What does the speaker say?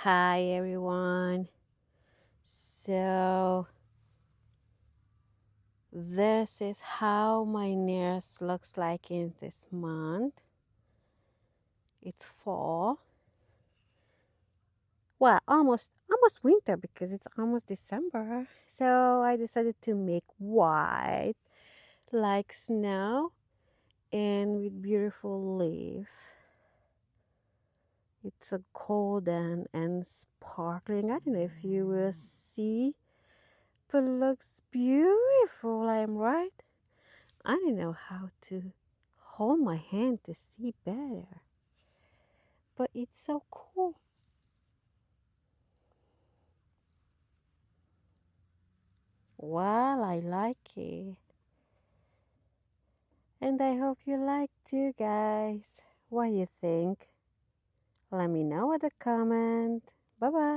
Hi everyone. So this is how my nails looks like in this month. It's fall. Well, almost winter because it's almost December. So I decided to make white like snow and with beautiful leaf. It's a golden and sparkling. I don't know if you will see, but it looks beautiful. I'm right. I don't know how to hold my hand to see better, but it's so cool. Well, I like it, and I hope you like too, guys. What you think? Let me know in the comment. Bye bye.